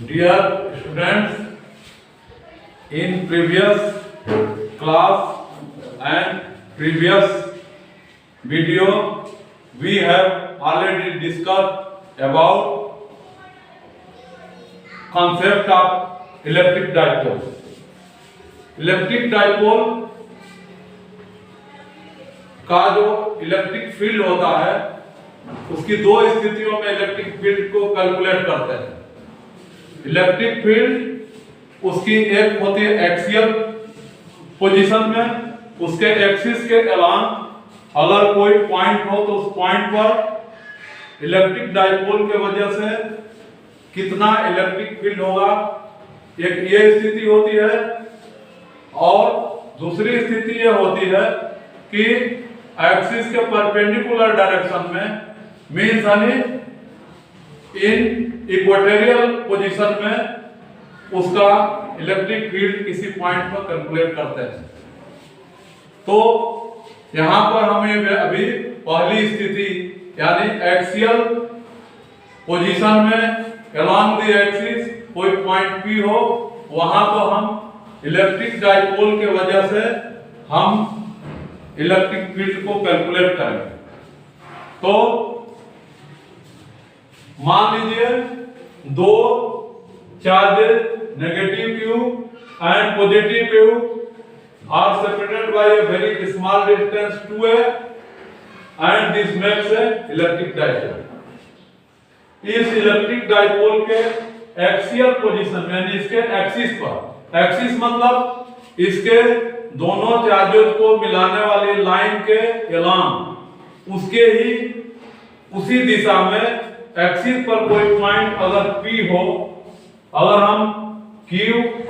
Dear students, in previous class and previous video, we have already discussed about concept of electric dipole. Electric dipole का जो electric field होता है उसकी दो स्थितियों में इलेक्ट्रिक फील्ड को कैलकुलेट करते हैं। इलेक्ट्रिक फील्ड उसकी एक होती है एक्सियल पोजीशन में, उसके एक्सिस के अलोंग अगर कोई पॉइंट हो तो उस पॉइंट पर इलेक्ट्रिक डाइपोल के वजह से कितना इलेक्ट्रिक फील्ड होगा, एक ये स्थिति होती है। और दूसरी स्थिति ये होती है कि एक्सिस के परपेंडिकुलर डायरेक्शन में मींस यानी इन इक्वेटोरियल पोजीशन में उसका इलेक्ट्रिक फील्ड किसी पॉइंट पर कैलकुलेट करते हैं। तो यहां पर हमें अभी पहली स्थिति यानी एक्सियल पोजीशन में अलोंग द एक्सिस कोई पॉइंट P हो, वहां तो हम इलेक्ट्रिक डाइपोल के वजह से हम इलेक्ट्रिक फील्ड को कैलकुलेट करेंगे। तो मान लीजिए दो charges negative Q and positive Q are separated by a very small distance 2a and this makes a electric dipole. इस इलेक्ट्रिक डाइपोल के एक्सियल पोजीशन में यानी इसके एक्सिस पर, एक्सिस मतलब इसके दोनों चार्जेस को मिलाने वाली लाइन के अलोंग उसके ही उसी दिशा में एक्सिस पर कोई पॉइंट अगर P हो, अगर हम Q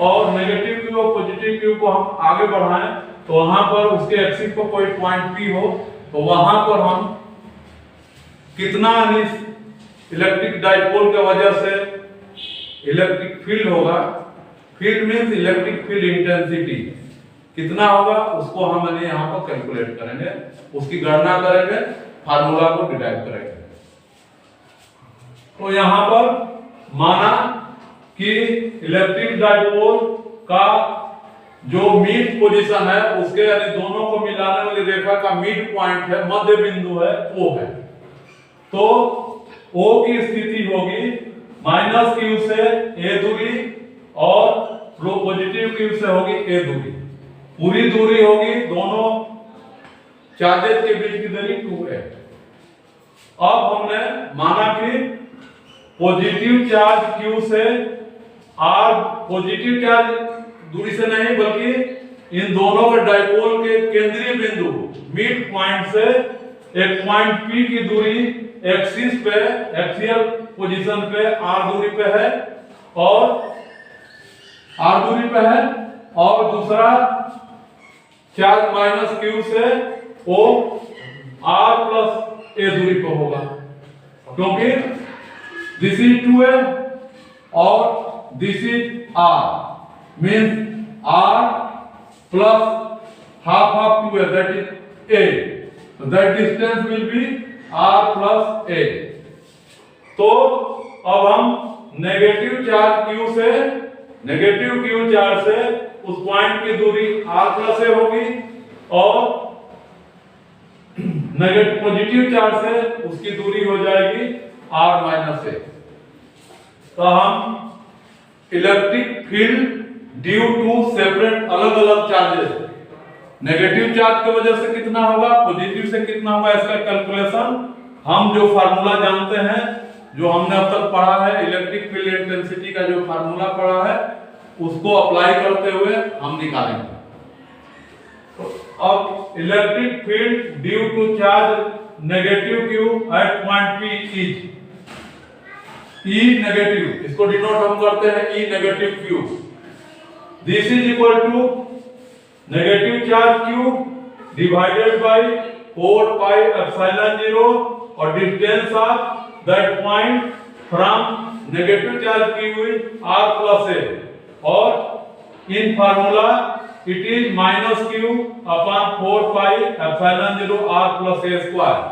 और नेगेटिव Q और पॉजिटिव Q को हम आगे बढ़ाएं तो वहां पर उसके एक्सिस पर कोई पॉइंट P हो तो वहां पर हम कितना इलेक्ट्रिक डाइपोल के वजह से इलेक्ट्रिक फील्ड होगा, field means electric field intensity कितना होगा उसको हम यहाँ पर कैलकुलेट करेंगे, उसकी गणना करेंगे, फार्मूला को डिराइव करेंगे। तो यहाँ पर माना कि इलेक्ट्रिक डाइपोल का जो मिड पोजीशन है उसके यानी दोनों को मिलाने वाली रेखा का मिड पॉइंट है, मध्य बिंदु है, O है। तो O की स्थिति होगी -Q से A दूरी और पॉजिटिव Q से होगी A दूरी। पूरी दूरी होगी दोनों चार्जेस के बीच की दूरी 2a। अब हमने माना कि पॉजिटिव चार्ज Q से R पॉजिटिव चार्ज दूरी से नहीं बल्कि इन दोनों के डाइपोल के केंद्रीय बिंदु मिड पॉइंट से एक पॉइंट P की दूरी एक्सिस पे एक्सियल पोजीशन पे R दूरी पे है और दूसरा चार्ज -Q से O R प्लस A दूरी पे होगा, क्योंकि दिस इज 2a और this is R means R plus half 2a that is A, so that distance will be R plus A। तो अब हम नेगेटिव Q चार्ज से उस पॉइंट की दूरी R प्लस A होगी और नेगेटिव पॉजिटिव चार्ज से उसकी दूरी हो जाएगी R माइनस A। तो हम electric field due to separate अलग अलग चार्जेस, नेगेटिव चार्ज की वजह से कितना होगा, पॉजिटिव से कितना होगा, इसका कैलकुलेशन हम जो फार्मूला जानते हैं, जो हमने अब तक पढ़ा है, इलेक्ट्रिक फील्ड इंटेंसिटी का जो फार्मूला पढ़ा है उसको अप्लाई करते हुए हम निकालेंगे। तो अब electric field due to charge negative Q at point P is E negative, इसको डिनोट हम करते हैं E negative Q। This is equal to negative charge Q divided by 4 pi epsilon 0 और distance of that point from negative charge Q is R plus A और in formula it is -Q upon 4 pi epsilon 0 R plus A square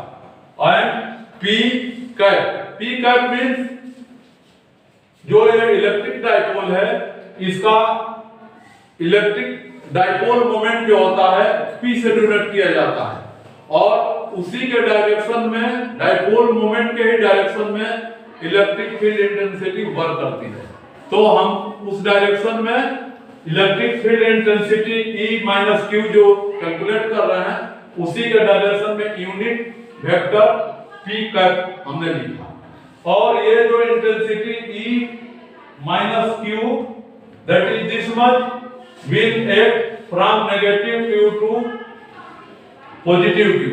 and P cap means जो ये electric dipole है इसका electric dipole moment जो होता है P से denote किया जाता है और उसी के डायरेक्शन में डाइपोल मोमेंट के ही डायरेक्शन में इलेक्ट्रिक फील्ड इंटेंसिटी वर्क करती है। तो हम उस डायरेक्शन में electric field intensity E minus Q जो कैलकुलेट कर रहे हैं उसी के डायरेक्शन में यूनिट वेक्टर P कैप हमने लिखा और ये जो intensity E minus Q that is this much will act from negative Q to positive Q।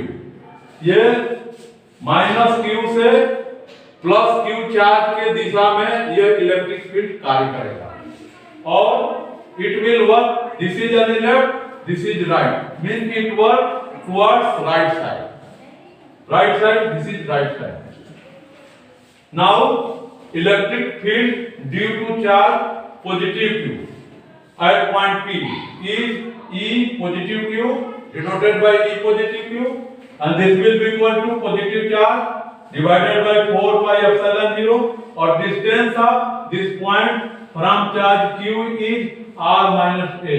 ये माइनस Q से प्लस Q चार्ज के दिशा में ये इलेक्ट्रिक फील्ड कार्य करेगा और it will work this is on left this is right mean it work towards right side this is right side. Now electric field due to charge positive Q at point P is E positive Q denoted by E positive Q and this will be equal to positive charge divided by 4 pi epsilon 0 or distance of this point from charge Q is R minus A।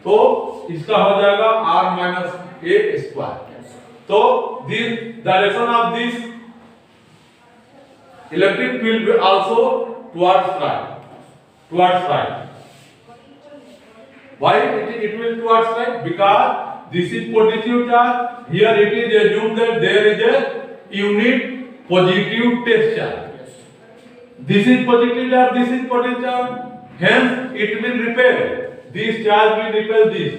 तो इसका हो जाएगा R minus A square। तो this direction of this electric field will also towards right। Why it will towards right? Because this is positive charge. Here it is assumed that there is a unit positive test charge. This is positive charge. This is positive charge. Hence it will repel. This charge will repel this.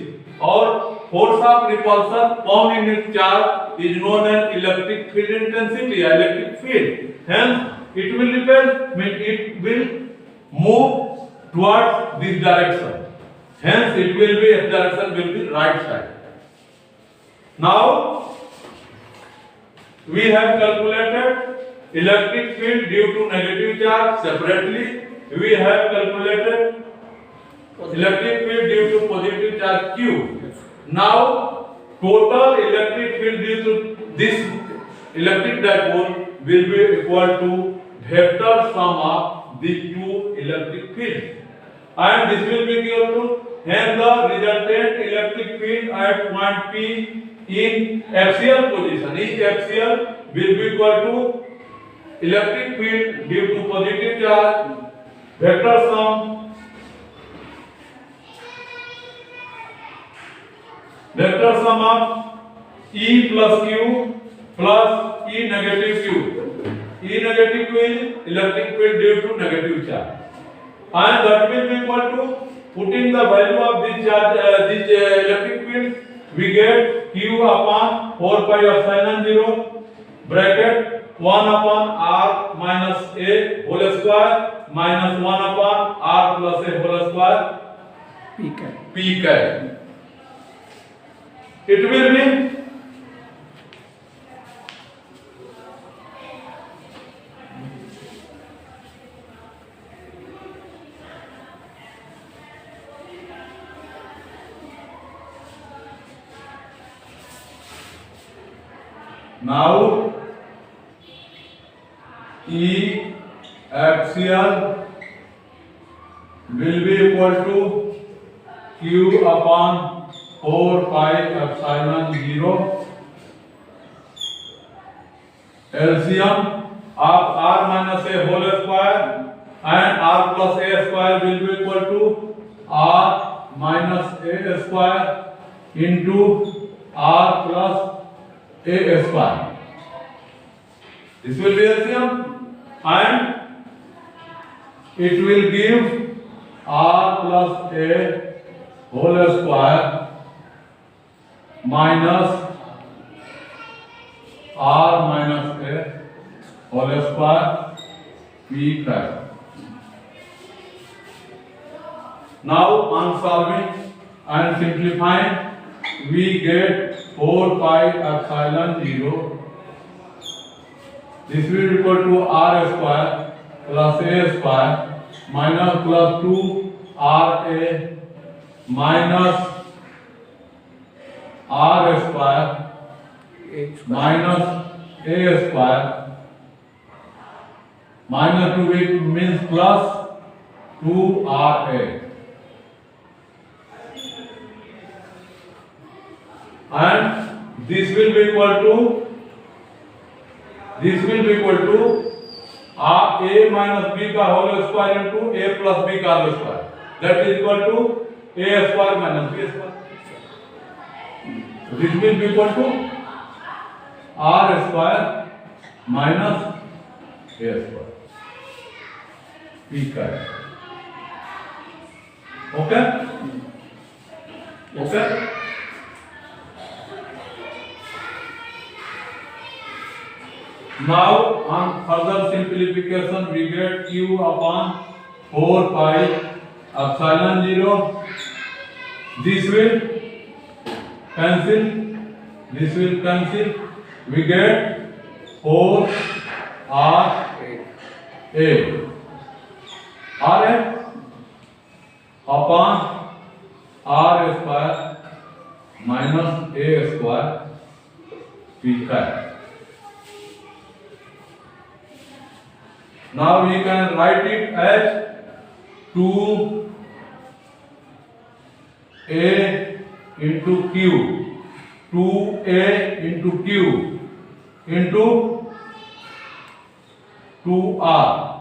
Or force of repulsion found in its charge is known as electric field intensity, electric field. Hence it will repel. Means it will move towards this direction. Hence it will be its direction will be right side. Now we have calculated electric field due to negative charge separately. We have calculated electric field due to positive charge Q. Now total electric field due to this electric dipole will be equal to vector sum of these two electric fields and this will be equal to and the resultant electric field at point P in axial position is axial will be equal to electric field due to positive charge vector sum of E plus Q plus E negative Q। E negative Q is electric field due to negative charge and that will be equal to putting the value of this charge this electric field we get Q upon 4 pi epsilon 0 bracket 1 upon R minus A whole square minus 1 upon R plus A whole square P cap। It will be now E axial will be equal to Q upon 4 pi epsilon 0 LCM of R minus A whole square and R plus A square will be equal to R minus A square into R plus A square. This will be LCM and it will give R plus A whole square minus R minus A whole square P cap। Now on solving and simplifying we get 4 pi epsilon 0 this will be equal to R square plus A square minus plus 2 RA minus R square minus A square minus 2b means plus 2Ra, and this will be equal to A minus b का whole square into a plus b का whole square, that is equal to a square minus b square. So this will be equal to r square minus a square p का. Okay? Okay? Now on further simplification we get q upon 4 pi epsilon 0. This will cancel, this will cancel. We get 4 r a upon r square minus a square p square. Now we can write it as 2a into q, 2a into q into 2r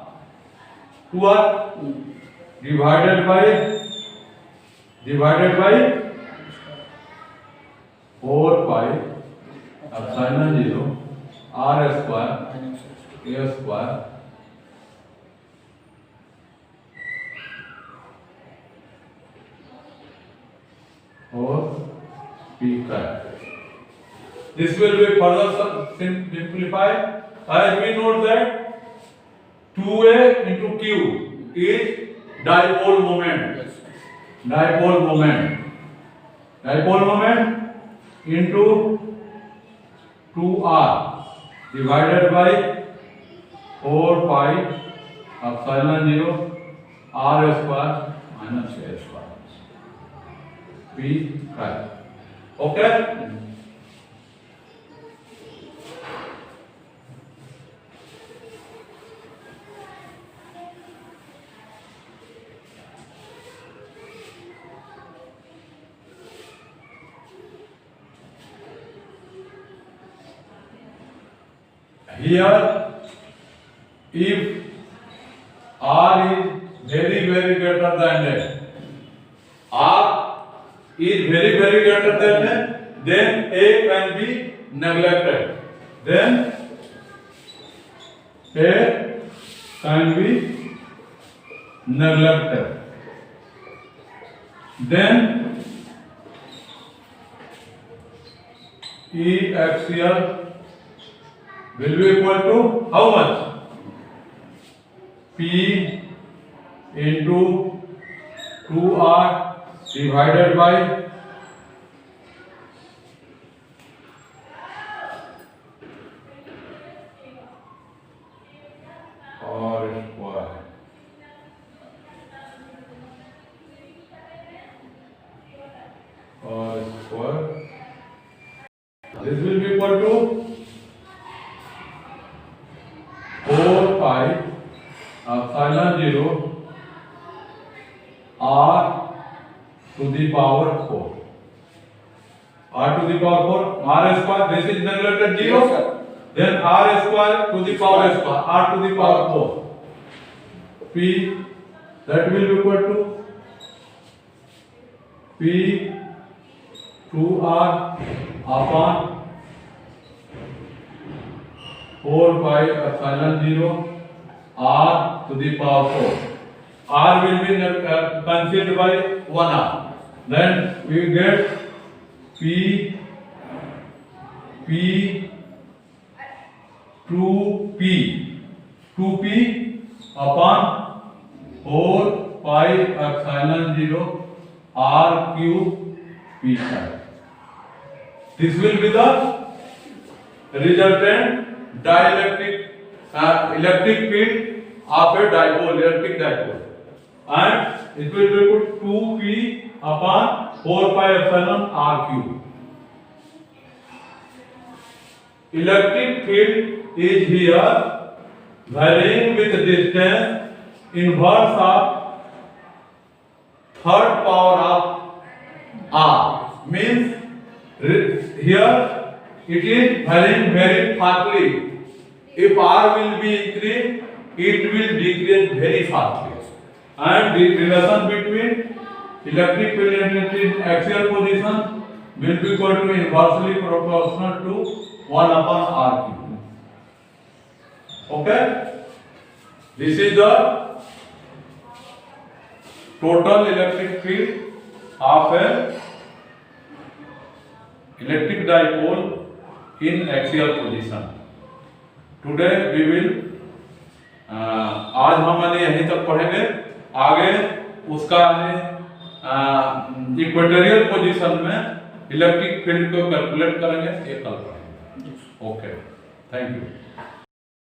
divided by 4 pi epsilon 0 r square a square or p square. This will be further simplified as we know that 2a into q is dipole moment. Dipole moment into 2r divided by 4 pi epsilon 0 r square minus a square p square. Okay? Here, if r is very greater than that, r is very greater than that, then a can be neglected. Then a can be neglected. Then E axial will be equal to how much? P into 2r divided by r square. This will be equal to 4 pi epsilon 0 r to the power 4. R to the power 4, r square, this is neglected 0. Yes, then r square to the power square, r to the power 4. P, that will be equal to P 2r upon 4 pi epsilon 0 r to the power 4. R will be cancelled by 1r. Then we get P 2p upon 4 pi epsilon 0 r cube p square. This will be the resultant dielectric electric field of a dipole, electric dipole, and it will be equal to 2p upon 4 pi epsilon r cube. Electric field is here varying with distance inverse of third power of r, means here it is varying very fastly. If r will be increased, it will decrease very fastly, and the relation between electric field intensity in axial position will be equal to inversely proportional to 1 upon r cube. Okay, this is the total electric field of a electric dipole in axial position. Today we will आज हमने यहीं तक पढ़ेंगे, आगे उसका equatorial position में electric field को calculate करेंगे, ये कल पढ़ेंगे. Okay, thank you.